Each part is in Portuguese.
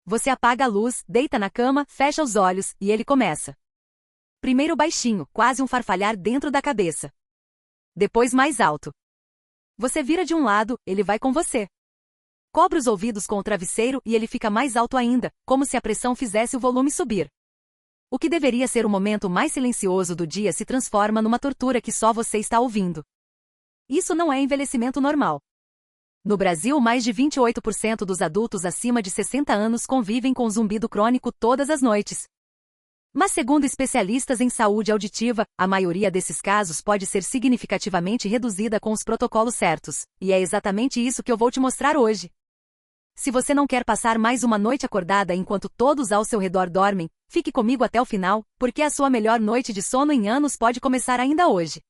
Você apaga a luz, deita na cama, fecha os olhos, e ele começa. Primeiro baixinho, quase um farfalhar dentro da cabeça. Depois mais alto. Você vira de um lado, ele vai com você. Cobre os ouvidos com o travesseiro e ele fica mais alto ainda, como se a pressão fizesse o volume subir. O que deveria ser o momento mais silencioso do dia se transforma numa tortura que só você está ouvindo. Isso não é envelhecimento normal. No Brasil, mais de 28% dos adultos acima de 60 anos convivem com zumbido crônico todas as noites. Mas segundo especialistas em saúde auditiva, a maioria desses casos pode ser significativamente reduzida com os protocolos certos, e é exatamente isso que eu vou te mostrar hoje. Se você não quer passar mais uma noite acordada enquanto todos ao seu redor dormem, fique comigo até o final, porque a sua melhor noite de sono em anos pode começar ainda hoje.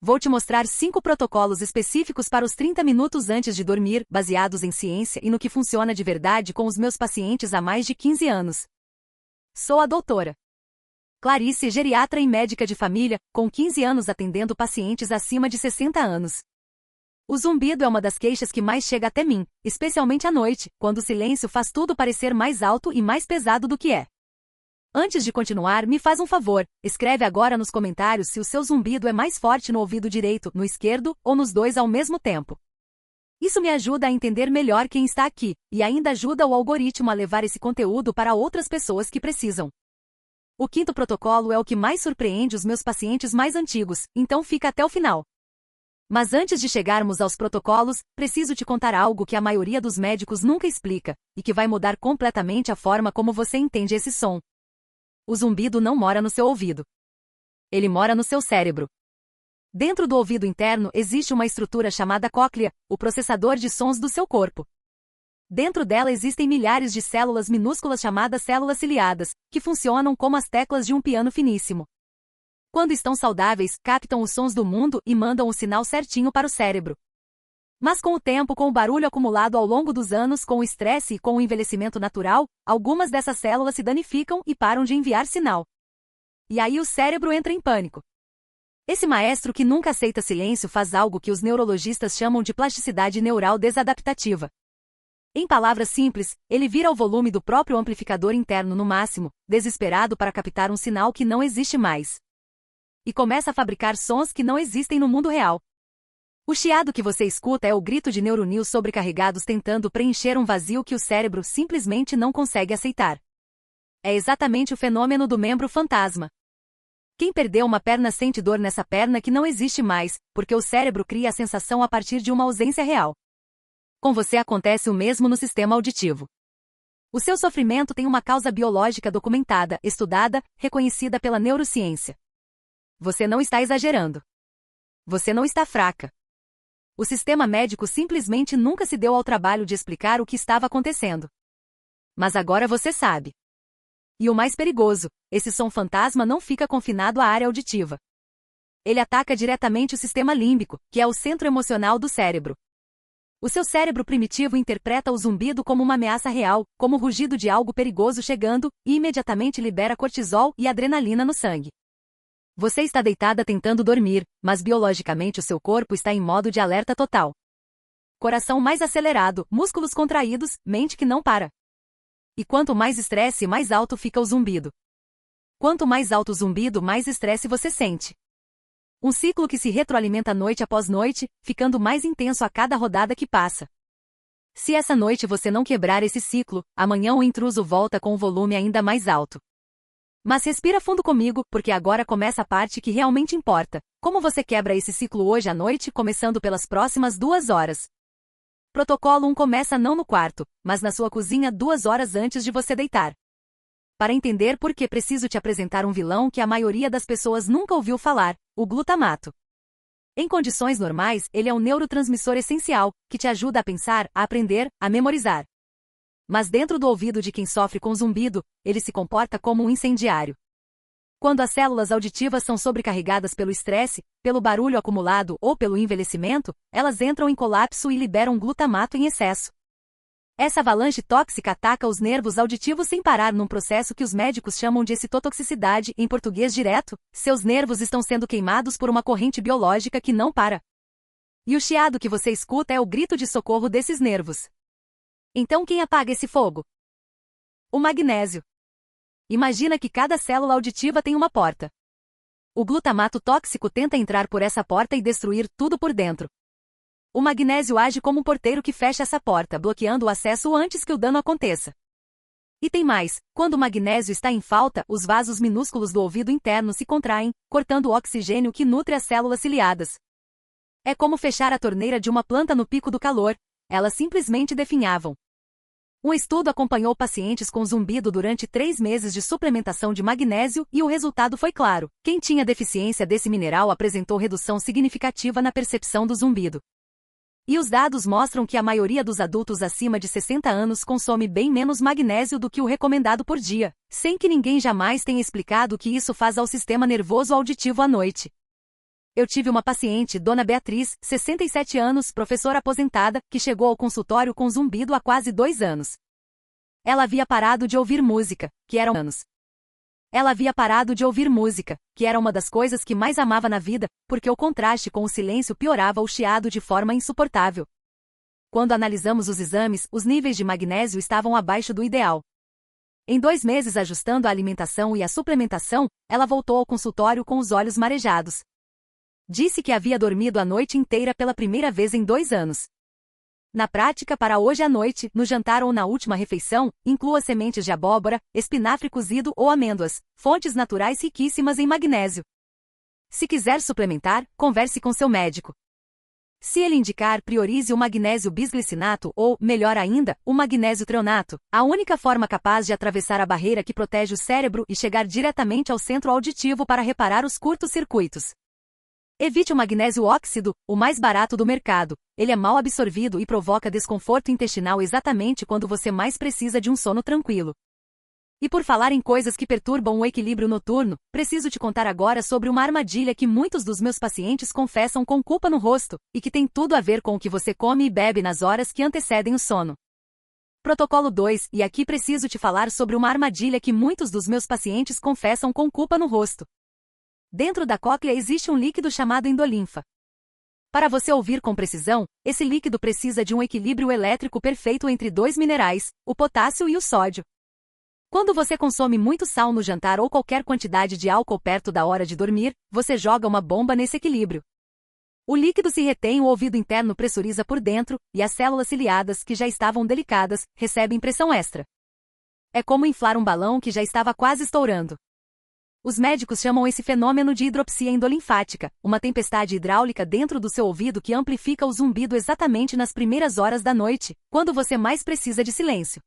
Vou te mostrar 5 protocolos específicos para os 30 minutos antes de dormir, baseados em ciência e no que funciona de verdade com os meus pacientes há mais de 15 anos. Sou a doutora Clarice, geriatra e médica de família, com 15 anos atendendo pacientes acima de 60 anos. O zumbido é uma das queixas que mais chega até mim, especialmente à noite, quando o silêncio faz tudo parecer mais alto e mais pesado do que é. Antes de continuar, me faz um favor, escreve agora nos comentários se o seu zumbido é mais forte no ouvido direito, no esquerdo, ou nos dois ao mesmo tempo. Isso me ajuda a entender melhor quem está aqui, e ainda ajuda o algoritmo a levar esse conteúdo para outras pessoas que precisam. O 5º protocolo é o que mais surpreende os meus pacientes mais antigos, então fica até o final. Mas antes de chegarmos aos protocolos, preciso te contar algo que a maioria dos médicos nunca explica, e que vai mudar completamente a forma como você entende esse som. O zumbido não mora no seu ouvido. Ele mora no seu cérebro. Dentro do ouvido interno existe uma estrutura chamada cóclea, o processador de sons do seu corpo. Dentro dela existem milhares de células minúsculas chamadas células ciliadas, que funcionam como as teclas de um piano finíssimo. Quando estão saudáveis, captam os sons do mundo e mandam o sinal certinho para o cérebro. Mas com o tempo, com o barulho acumulado ao longo dos anos, com o estresse e com o envelhecimento natural, algumas dessas células se danificam e param de enviar sinal. E aí o cérebro entra em pânico. Esse maestro que nunca aceita silêncio faz algo que os neurologistas chamam de plasticidade neural desadaptativa. Em palavras simples, ele vira o volume do próprio amplificador interno no máximo, desesperado para captar um sinal que não existe mais. E começa a fabricar sons que não existem no mundo real. O chiado que você escuta é o grito de neurônios sobrecarregados tentando preencher um vazio que o cérebro simplesmente não consegue aceitar. É exatamente o fenômeno do membro fantasma. Quem perdeu uma perna sente dor nessa perna que não existe mais, porque o cérebro cria a sensação a partir de uma ausência real. Com você acontece o mesmo no sistema auditivo. O seu sofrimento tem uma causa biológica documentada, estudada, reconhecida pela neurociência. Você não está exagerando. Você não está fraca. O sistema médico simplesmente nunca se deu ao trabalho de explicar o que estava acontecendo. Mas agora você sabe. E o mais perigoso, esse som fantasma não fica confinado à área auditiva. Ele ataca diretamente o sistema límbico, que é o centro emocional do cérebro. O seu cérebro primitivo interpreta o zumbido como uma ameaça real, como o rugido de algo perigoso chegando, e imediatamente libera cortisol e adrenalina no sangue. Você está deitada tentando dormir, mas biologicamente o seu corpo está em modo de alerta total. Coração mais acelerado, músculos contraídos, mente que não para. E quanto mais estresse, mais alto fica o zumbido. Quanto mais alto o zumbido, mais estresse você sente. Um ciclo que se retroalimenta noite após noite, ficando mais intenso a cada rodada que passa. Se essa noite você não quebrar esse ciclo, amanhã o intruso volta com o volume ainda mais alto. Mas respira fundo comigo, porque agora começa a parte que realmente importa. Como você quebra esse ciclo hoje à noite, começando pelas próximas 2 horas. Protocolo 1 começa não no quarto, mas na sua cozinha 2 horas antes de você deitar. Para entender por que preciso te apresentar um vilão que a maioria das pessoas nunca ouviu falar, o glutamato. Em condições normais, ele é um neurotransmissor essencial, que te ajuda a pensar, a aprender, a memorizar. Mas dentro do ouvido de quem sofre com zumbido, ele se comporta como um incendiário. Quando as células auditivas são sobrecarregadas pelo estresse, pelo barulho acumulado ou pelo envelhecimento, elas entram em colapso e liberam glutamato em excesso. Essa avalanche tóxica ataca os nervos auditivos sem parar num processo que os médicos chamam de excitotoxicidade, em português direto, seus nervos estão sendo queimados por uma corrente biológica que não para. E o chiado que você escuta é o grito de socorro desses nervos. Então quem apaga esse fogo? O magnésio. Imagina que cada célula auditiva tem uma porta. O glutamato tóxico tenta entrar por essa porta e destruir tudo por dentro. O magnésio age como um porteiro que fecha essa porta, bloqueando o acesso antes que o dano aconteça. E tem mais, quando o magnésio está em falta, os vasos minúsculos do ouvido interno se contraem, cortando o oxigênio que nutre as células ciliadas. É como fechar a torneira de uma planta no pico do calor, elas simplesmente definhavam. Um estudo acompanhou pacientes com zumbido durante 3 meses de suplementação de magnésio e o resultado foi claro. Quem tinha deficiência desse mineral apresentou redução significativa na percepção do zumbido. E os dados mostram que a maioria dos adultos acima de 60 anos consome bem menos magnésio do que o recomendado por dia, sem que ninguém jamais tenha explicado o que isso faz ao sistema nervoso auditivo à noite. Eu tive uma paciente, Dona Beatriz, 67 anos, professora aposentada, que chegou ao consultório com zumbido há quase 2 anos. Ela havia parado de ouvir música, que era uma das coisas que mais amava na vida, porque o contraste com o silêncio piorava o chiado de forma insuportável. Quando analisamos os exames, os níveis de magnésio estavam abaixo do ideal. Em 2 meses ajustando a alimentação e a suplementação, ela voltou ao consultório com os olhos marejados. Disse que havia dormido a noite inteira pela primeira vez em 2 anos. Na prática, para hoje à noite, no jantar ou na última refeição, inclua sementes de abóbora, espinafre cozido ou amêndoas, fontes naturais riquíssimas em magnésio. Se quiser suplementar, converse com seu médico. Se ele indicar, priorize o magnésio bisglicinato ou, melhor ainda, o magnésio treonato, a única forma capaz de atravessar a barreira que protege o cérebro e chegar diretamente ao centro auditivo para reparar os curtos-circuitos. Evite o magnésio óxido, o mais barato do mercado. Ele é mal absorvido e provoca desconforto intestinal exatamente quando você mais precisa de um sono tranquilo. E por falar em coisas que perturbam o equilíbrio noturno, preciso te contar agora sobre uma armadilha que muitos dos meus pacientes confessam com culpa no rosto, e que tem tudo a ver com o que você come e bebe nas horas que antecedem o sono. Protocolo 2, e aqui preciso te falar sobre uma armadilha que muitos dos meus pacientes confessam com culpa no rosto. Dentro da cóclea existe um líquido chamado endolinfa. Para você ouvir com precisão, esse líquido precisa de um equilíbrio elétrico perfeito entre 2 minerais, o potássio e o sódio. Quando você consome muito sal no jantar ou qualquer quantidade de álcool perto da hora de dormir, você joga uma bomba nesse equilíbrio. O líquido se retém, o ouvido interno pressuriza por dentro, e as células ciliadas, que já estavam delicadas, recebem pressão extra. É como inflar um balão que já estava quase estourando. Os médicos chamam esse fenômeno de hidropsia endolinfática, uma tempestade hidráulica dentro do seu ouvido que amplifica o zumbido exatamente nas primeiras horas da noite, quando você mais precisa de silêncio.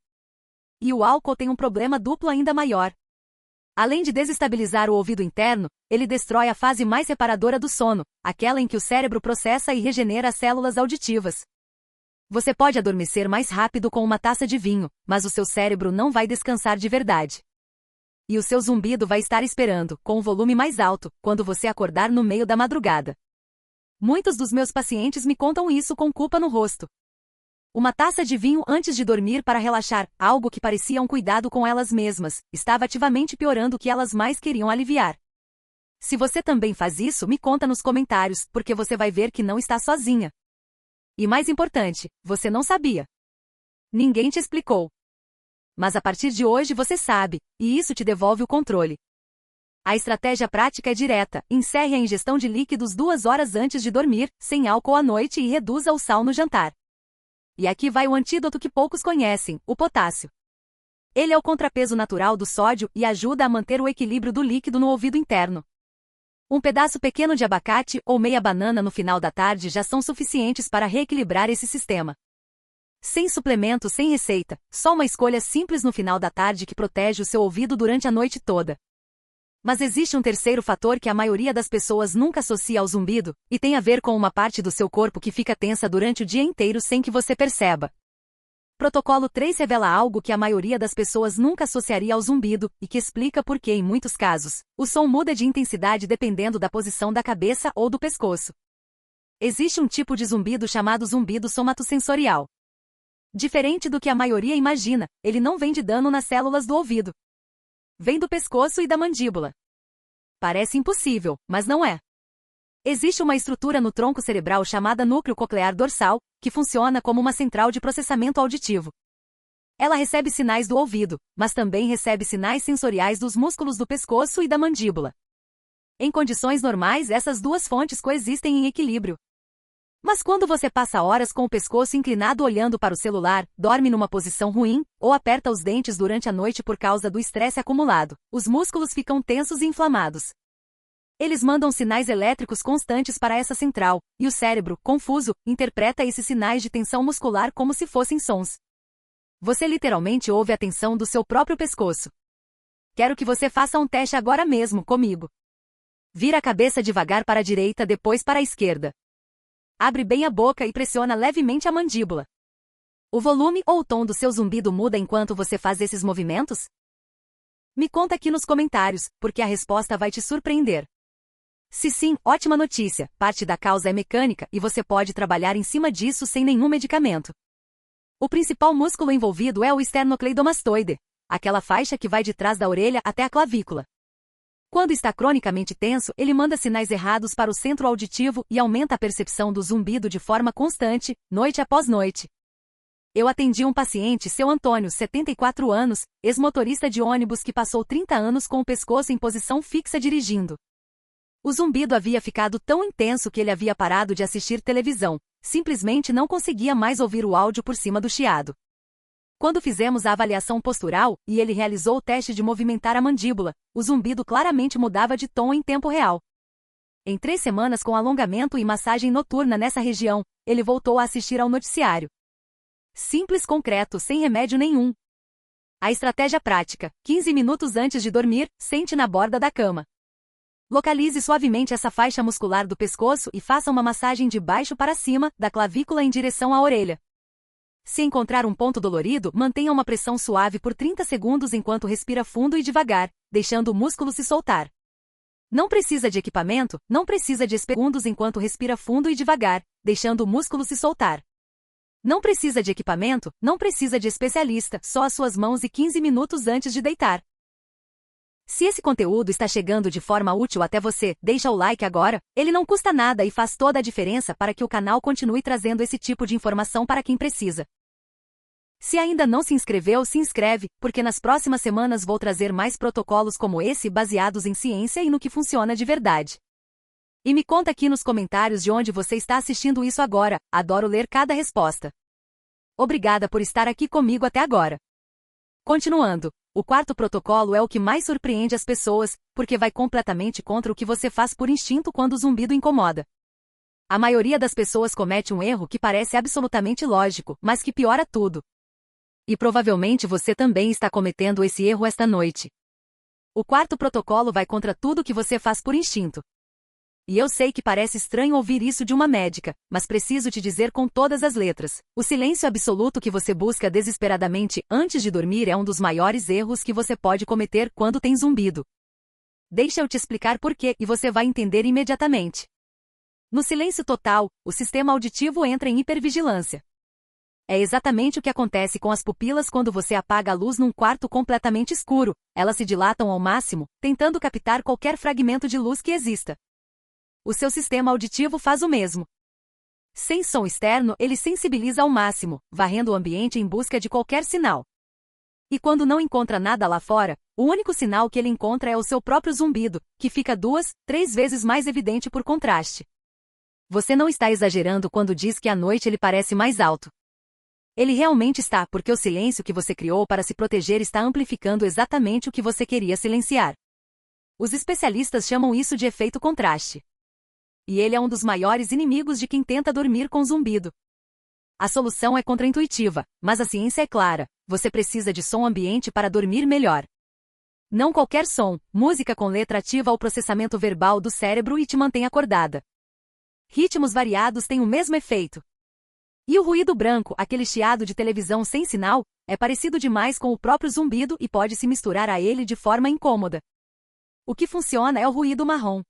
E o álcool tem um problema duplo ainda maior. Além de desestabilizar o ouvido interno, ele destrói a fase mais reparadora do sono, aquela em que o cérebro processa e regenera as células auditivas. Você pode adormecer mais rápido com uma taça de vinho, mas o seu cérebro não vai descansar de verdade. E o seu zumbido vai estar esperando, com o volume mais alto, quando você acordar no meio da madrugada. Muitos dos meus pacientes me contam isso com culpa no rosto. Uma taça de vinho antes de dormir para relaxar, algo que parecia um cuidado com elas mesmas, estava ativamente piorando o que elas mais queriam aliviar. Se você também faz isso, me conta nos comentários, porque você vai ver que não está sozinha. E mais importante, você não sabia. Ninguém te explicou. Mas a partir de hoje você sabe, e isso te devolve o controle. A estratégia prática é direta: encerre a ingestão de líquidos 2 horas antes de dormir, sem álcool à noite, e reduza o sal no jantar. E aqui vai o antídoto que poucos conhecem, o potássio. Ele é o contrapeso natural do sódio e ajuda a manter o equilíbrio do líquido no ouvido interno. Um pedaço pequeno de abacate ou meia banana no final da tarde já são suficientes para reequilibrar esse sistema. Sem suplemento, sem receita, só uma escolha simples no final da tarde que protege o seu ouvido durante a noite toda. Mas existe um terceiro fator que a maioria das pessoas nunca associa ao zumbido, e tem a ver com uma parte do seu corpo que fica tensa durante o dia inteiro sem que você perceba. Protocolo 3 revela algo que a maioria das pessoas nunca associaria ao zumbido, e que explica por que, em muitos casos, o som muda de intensidade dependendo da posição da cabeça ou do pescoço. Existe um tipo de zumbido chamado zumbido somatosensorial. Diferente do que a maioria imagina, ele não vem de dano nas células do ouvido. Vem do pescoço e da mandíbula. Parece impossível, mas não é. Existe uma estrutura no tronco cerebral chamada núcleo coclear dorsal, que funciona como uma central de processamento auditivo. Ela recebe sinais do ouvido, mas também recebe sinais sensoriais dos músculos do pescoço e da mandíbula. Em condições normais, essas duas fontes coexistem em equilíbrio. Mas quando você passa horas com o pescoço inclinado olhando para o celular, dorme numa posição ruim, ou aperta os dentes durante a noite por causa do estresse acumulado, os músculos ficam tensos e inflamados. Eles mandam sinais elétricos constantes para essa central, e o cérebro, confuso, interpreta esses sinais de tensão muscular como se fossem sons. Você literalmente ouve a tensão do seu próprio pescoço. Quero que você faça um teste agora mesmo comigo. Vira a cabeça devagar para a direita, depois para a esquerda. Abre bem a boca e pressiona levemente a mandíbula. O volume ou o tom do seu zumbido muda enquanto você faz esses movimentos? Me conta aqui nos comentários, porque a resposta vai te surpreender. Se sim, ótima notícia, parte da causa é mecânica e você pode trabalhar em cima disso sem nenhum medicamento. O principal músculo envolvido é o esternocleidomastoide, aquela faixa que vai de trás da orelha até a clavícula. Quando está cronicamente tenso, ele manda sinais errados para o centro auditivo e aumenta a percepção do zumbido de forma constante, noite após noite. Eu atendi um paciente, seu Antônio, 74 anos, ex-motorista de ônibus que passou 30 anos com o pescoço em posição fixa dirigindo. O zumbido havia ficado tão intenso que ele havia parado de assistir televisão, simplesmente não conseguia mais ouvir o áudio por cima do chiado. Quando fizemos a avaliação postural, e ele realizou o teste de movimentar a mandíbula, o zumbido claramente mudava de tom em tempo real. Em 3 semanas com alongamento e massagem noturna nessa região, ele voltou a assistir ao noticiário. Simples, concreto, sem remédio nenhum. A estratégia prática: 15 minutos antes de dormir, sente na borda da cama. Localize suavemente essa faixa muscular do pescoço e faça uma massagem de baixo para cima, da clavícula em direção à orelha. Se encontrar um ponto dolorido, mantenha uma pressão suave por 30 segundos enquanto respira fundo e devagar, deixando o músculo se soltar. Não precisa de equipamento, não precisa de segundos enquanto respira fundo e devagar, deixando o músculo se soltar. Não precisa de equipamento, não precisa de especialista, só as suas mãos e 15 minutos antes de deitar. Se esse conteúdo está chegando de forma útil até você, deixa o like agora, ele não custa nada e faz toda a diferença para que o canal continue trazendo esse tipo de informação para quem precisa. Se ainda não se inscreveu, se inscreve, porque nas próximas semanas vou trazer mais protocolos como esse baseados em ciência e no que funciona de verdade. E me conta aqui nos comentários de onde você está assistindo isso agora, adoro ler cada resposta. Obrigada por estar aqui comigo até agora. Continuando, o quarto protocolo é o que mais surpreende as pessoas, porque vai completamente contra o que você faz por instinto quando o zumbido incomoda. A maioria das pessoas comete um erro que parece absolutamente lógico, mas que piora tudo. E provavelmente você também está cometendo esse erro esta noite. O quarto protocolo vai contra tudo que você faz por instinto. E eu sei que parece estranho ouvir isso de uma médica, mas preciso te dizer com todas as letras. O silêncio absoluto que você busca desesperadamente antes de dormir é um dos maiores erros que você pode cometer quando tem zumbido. Deixa eu te explicar por quê e você vai entender imediatamente. No silêncio total, o sistema auditivo entra em hipervigilância. É exatamente o que acontece com as pupilas quando você apaga a luz num quarto completamente escuro. Elas se dilatam ao máximo, tentando captar qualquer fragmento de luz que exista. O seu sistema auditivo faz o mesmo. Sem som externo, ele sensibiliza ao máximo, varrendo o ambiente em busca de qualquer sinal. E quando não encontra nada lá fora, o único sinal que ele encontra é o seu próprio zumbido, que fica 2, 3 vezes mais evidente por contraste. Você não está exagerando quando diz que à noite ele parece mais alto. Ele realmente está, porque o silêncio que você criou para se proteger está amplificando exatamente o que você queria silenciar. Os especialistas chamam isso de efeito contraste. E ele é um dos maiores inimigos de quem tenta dormir com zumbido. A solução é contraintuitiva, mas a ciência é clara: você precisa de som ambiente para dormir melhor. Não qualquer som, música com letra ativa o processamento verbal do cérebro e te mantém acordada. Ritmos variados têm o mesmo efeito. E o ruído branco, aquele chiado de televisão sem sinal, é parecido demais com o próprio zumbido e pode se misturar a ele de forma incômoda. O que funciona é o ruído marrom.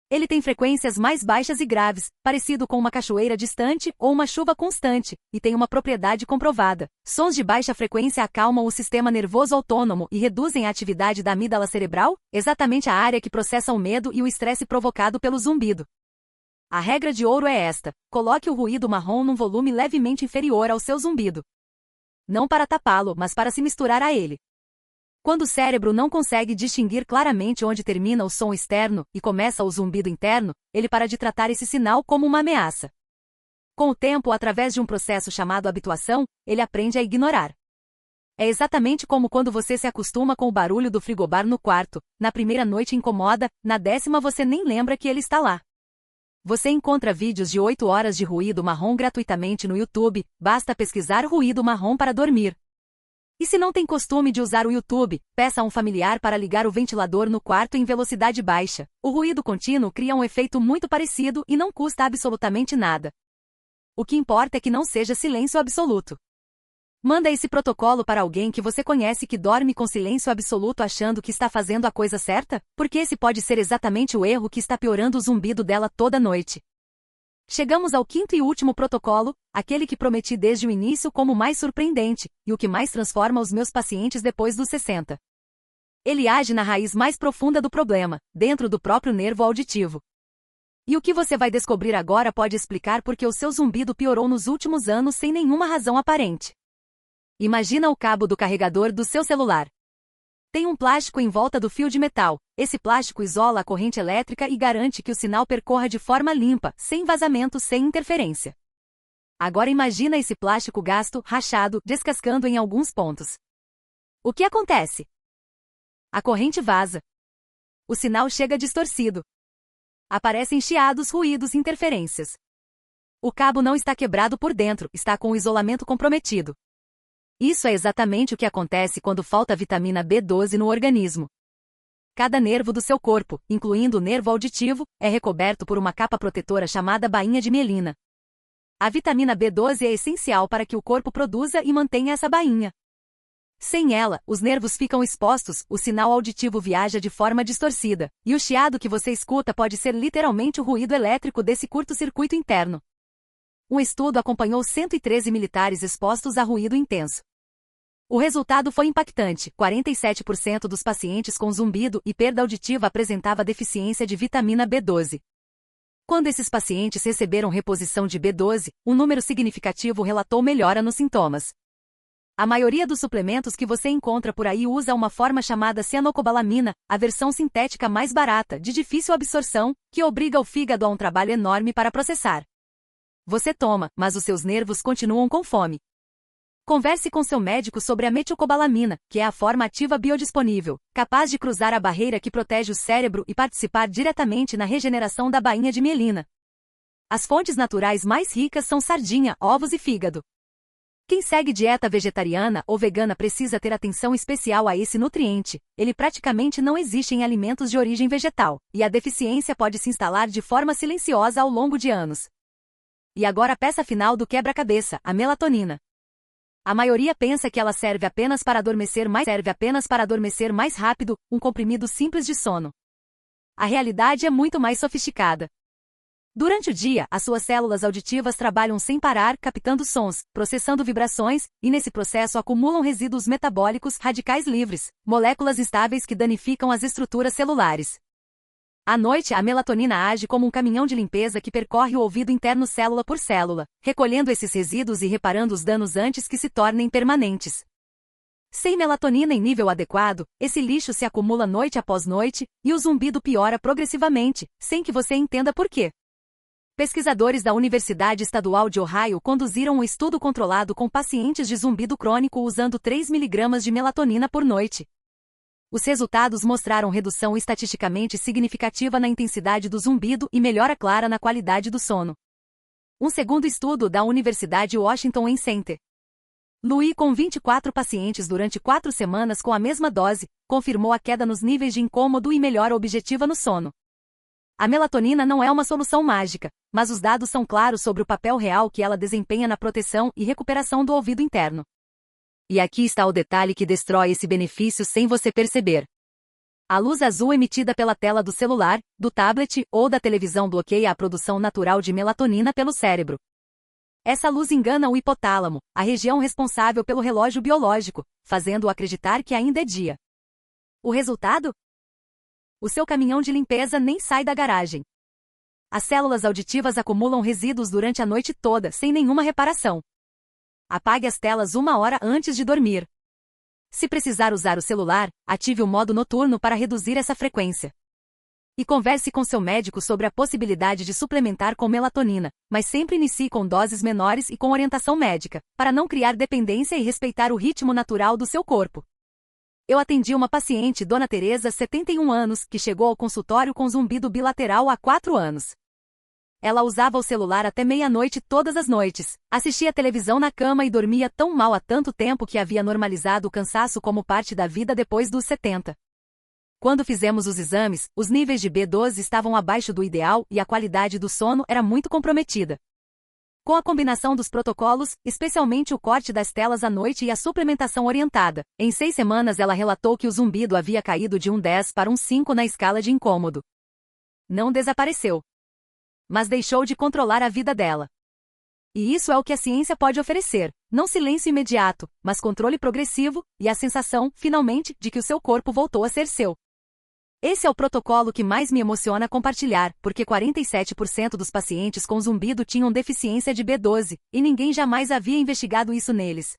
Ele tem frequências mais baixas e graves, parecido com uma cachoeira distante ou uma chuva constante, e tem uma propriedade comprovada. Sons de baixa frequência acalmam o sistema nervoso autônomo e reduzem a atividade da amígdala cerebral, exatamente a área que processa o medo e o estresse provocado pelo zumbido. A regra de ouro é esta: coloque o ruído marrom num volume levemente inferior ao seu zumbido. não para tapá-lo, mas para se misturar a ele. Quando o cérebro não consegue distinguir claramente onde termina o som externo e começa o zumbido interno, ele para de tratar esse sinal como uma ameaça. Com o tempo, através de um processo chamado habituação, ele aprende a ignorar. É exatamente como quando você se acostuma com o barulho do frigobar no quarto. Na primeira noite incomoda, na 10ª você nem lembra que ele está lá. Você encontra vídeos de 8 horas de ruído marrom gratuitamente no YouTube, basta pesquisar ruído marrom para dormir. E se não tem costume de usar o YouTube, peça a um familiar para ligar o ventilador no quarto em velocidade baixa. O ruído contínuo cria um efeito muito parecido e não custa absolutamente nada. O que importa é que não seja silêncio absoluto. Manda esse protocolo para alguém que você conhece que dorme com silêncio absoluto achando que está fazendo a coisa certa, porque esse pode ser exatamente o erro que está piorando o zumbido dela toda noite. Chegamos ao 5º e último protocolo, aquele que prometi desde o início como o mais surpreendente, e o que mais transforma os meus pacientes depois dos 60. Ele age na raiz mais profunda do problema, dentro do próprio nervo auditivo. E o que você vai descobrir agora pode explicar por que o seu zumbido piorou nos últimos anos sem nenhuma razão aparente. Imagina o cabo do carregador do seu celular. Tem um plástico em volta do fio de metal. Esse plástico isola a corrente elétrica e garante que o sinal percorra de forma limpa, sem vazamento, sem interferência. Agora imagina esse plástico gasto, rachado, descascando em alguns pontos. O que acontece? A corrente vaza. O sinal chega distorcido. Aparecem chiados, ruídos, interferências. O cabo não está quebrado por dentro, está com o isolamento comprometido. Isso é exatamente o que acontece quando falta vitamina B12 no organismo. Cada nervo do seu corpo, incluindo o nervo auditivo, é recoberto por uma capa protetora chamada bainha de mielina. A vitamina B12 é essencial para que o corpo produza e mantenha essa bainha. Sem ela, os nervos ficam expostos, o sinal auditivo viaja de forma distorcida, e o chiado que você escuta pode ser literalmente o ruído elétrico desse curto-circuito interno. Um estudo acompanhou 113 militares expostos a ruído intenso. O resultado foi impactante: 47% dos pacientes com zumbido e perda auditiva apresentava deficiência de vitamina B12. Quando esses pacientes receberam reposição de B12, um número significativo relatou melhora nos sintomas. A maioria dos suplementos que você encontra por aí usa uma forma chamada cianocobalamina, a versão sintética mais barata, de difícil absorção, que obriga o fígado a um trabalho enorme para processar. Você toma, mas os seus nervos continuam com fome. Converse com seu médico sobre a metilcobalamina, que é a forma ativa biodisponível, capaz de cruzar a barreira que protege o cérebro e participar diretamente na regeneração da bainha de mielina. As fontes naturais mais ricas são sardinha, ovos e fígado. Quem segue dieta vegetariana ou vegana precisa ter atenção especial a esse nutriente. Ele praticamente não existe em alimentos de origem vegetal, e a deficiência pode se instalar de forma silenciosa ao longo de anos. E agora a peça final do quebra-cabeça, a melatonina. A maioria pensa que ela serve apenas para adormecer mais rápido, um comprimido simples de sono. A realidade é muito mais sofisticada. Durante o dia, as suas células auditivas trabalham sem parar, captando sons, processando vibrações, e nesse processo acumulam resíduos metabólicos, radicais livres, moléculas instáveis que danificam as estruturas celulares. À noite, a melatonina age como um caminhão de limpeza que percorre o ouvido interno célula por célula, recolhendo esses resíduos e reparando os danos antes que se tornem permanentes. Sem melatonina em nível adequado, esse lixo se acumula noite após noite, e o zumbido piora progressivamente, sem que você entenda por quê. Pesquisadores da Universidade Estadual de Ohio conduziram um estudo controlado com pacientes de zumbido crônico usando 3 mg de melatonina por noite. Os resultados mostraram redução estatisticamente significativa na intensidade do zumbido e melhora clara na qualidade do sono. Um segundo estudo da Universidade Washington Center, Louis, com 24 pacientes durante 4 semanas com a mesma dose, confirmou a queda nos níveis de incômodo e melhora objetiva no sono. A melatonina não é uma solução mágica, mas os dados são claros sobre o papel real que ela desempenha na proteção e recuperação do ouvido interno. E aqui está o detalhe que destrói esse benefício sem você perceber. A luz azul emitida pela tela do celular, do tablet ou da televisão bloqueia a produção natural de melatonina pelo cérebro. Essa luz engana o hipotálamo, a região responsável pelo relógio biológico, fazendo-o acreditar que ainda é dia. O resultado? O seu caminhão de limpeza nem sai da garagem. As células auditivas acumulam resíduos durante a noite toda, sem nenhuma reparação. Apague as telas 1 hora antes de dormir. Se precisar usar o celular, ative o modo noturno para reduzir essa frequência. E converse com seu médico sobre a possibilidade de suplementar com melatonina, mas sempre inicie com doses menores e com orientação médica, para não criar dependência e respeitar o ritmo natural do seu corpo. Eu atendi uma paciente, Dona Teresa, 71 anos, que chegou ao consultório com zumbido bilateral há 4 anos. Ela usava o celular até meia-noite todas as noites, assistia televisão na cama e dormia tão mal há tanto tempo que havia normalizado o cansaço como parte da vida depois dos 70. Quando fizemos os exames, os níveis de B12 estavam abaixo do ideal e a qualidade do sono era muito comprometida. Com a combinação dos protocolos, especialmente o corte das telas à noite e a suplementação orientada, em 6 semanas ela relatou que o zumbido havia caído de um 10 para um 5 na escala de incômodo. Não desapareceu, mas deixou de controlar a vida dela. E isso é o que a ciência pode oferecer, não silêncio imediato, mas controle progressivo, e a sensação, finalmente, de que o seu corpo voltou a ser seu. Esse é o protocolo que mais me emociona compartilhar, porque 47% dos pacientes com zumbido tinham deficiência de B12, e ninguém jamais havia investigado isso neles.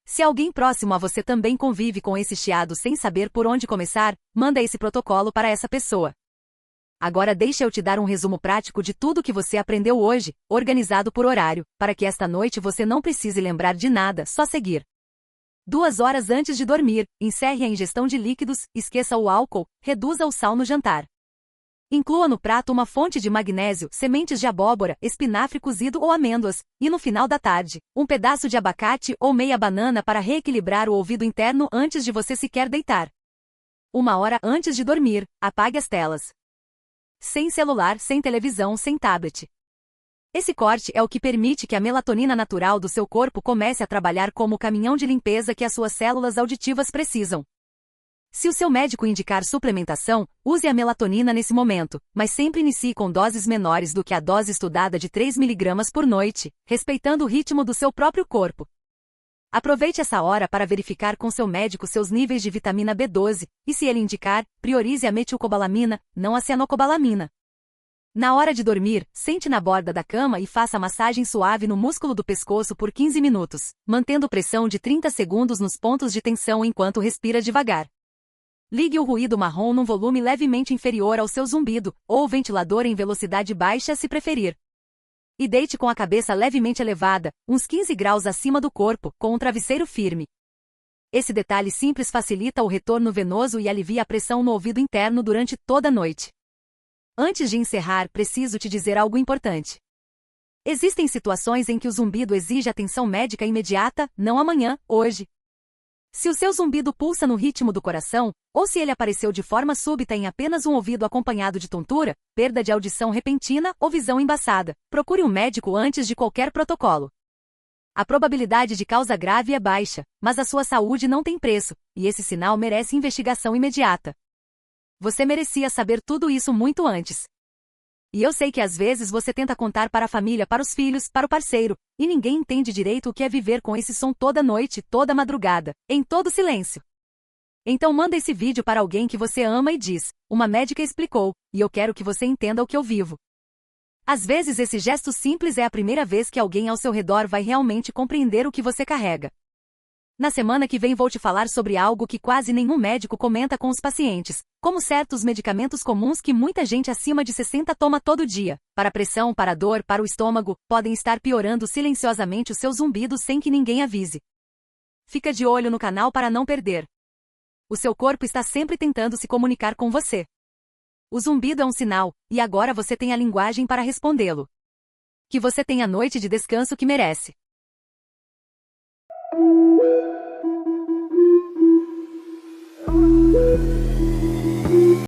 Se alguém próximo a você também convive com esse chiado sem saber por onde começar, manda esse protocolo para essa pessoa. Agora deixa eu te dar um resumo prático de tudo que você aprendeu hoje, organizado por horário, para que esta noite você não precise lembrar de nada, só seguir. 2 horas antes de dormir, encerre a ingestão de líquidos, esqueça o álcool, reduza o sal no jantar. Inclua no prato uma fonte de magnésio, sementes de abóbora, espinafre cozido ou amêndoas, e no final da tarde, um pedaço de abacate ou meia banana para reequilibrar o ouvido interno antes de você sequer deitar. 1 hora antes de dormir, apague as telas. Sem celular, sem televisão, sem tablet. Esse corte é o que permite que a melatonina natural do seu corpo comece a trabalhar como o caminhão de limpeza que as suas células auditivas precisam. Se o seu médico indicar suplementação, use a melatonina nesse momento, mas sempre inicie com doses menores do que a dose estudada de 3 mg por noite, respeitando o ritmo do seu próprio corpo. Aproveite essa hora para verificar com seu médico seus níveis de vitamina B12, e se ele indicar, priorize a metilcobalamina, não a cianocobalamina. Na hora de dormir, sente na borda da cama e faça massagem suave no músculo do pescoço por 15 minutos, mantendo pressão de 30 segundos nos pontos de tensão enquanto respira devagar. Ligue o ruído marrom num volume levemente inferior ao seu zumbido, ou o ventilador em velocidade baixa se preferir. E deite com a cabeça levemente elevada, uns 15 graus acima do corpo, com um travesseiro firme. Esse detalhe simples facilita o retorno venoso e alivia a pressão no ouvido interno durante toda a noite. Antes de encerrar, preciso te dizer algo importante. Existem situações em que o zumbido exige atenção médica imediata, não amanhã, hoje. Se o seu zumbido pulsa no ritmo do coração, ou se ele apareceu de forma súbita em apenas um ouvido acompanhado de tontura, perda de audição repentina ou visão embaçada, procure um médico antes de qualquer protocolo. A probabilidade de causa grave é baixa, mas a sua saúde não tem preço, e esse sinal merece investigação imediata. Você merecia saber tudo isso muito antes. E eu sei que às vezes você tenta contar para a família, para os filhos, para o parceiro, e ninguém entende direito o que é viver com esse som toda noite, toda madrugada, em todo silêncio. Então manda esse vídeo para alguém que você ama e diz: uma médica explicou, e eu quero que você entenda o que eu vivo. Às vezes esse gesto simples é a primeira vez que alguém ao seu redor vai realmente compreender o que você carrega. Na semana que vem vou te falar sobre algo que quase nenhum médico comenta com os pacientes, como certos medicamentos comuns que muita gente acima de 60 toma todo dia, para pressão, para dor, para o estômago, podem estar piorando silenciosamente o seu zumbido sem que ninguém avise. Fica de olho no canal para não perder. O seu corpo está sempre tentando se comunicar com você. O zumbido é um sinal, e agora você tem a linguagem para respondê-lo. Que você tenha a noite de descanso que merece.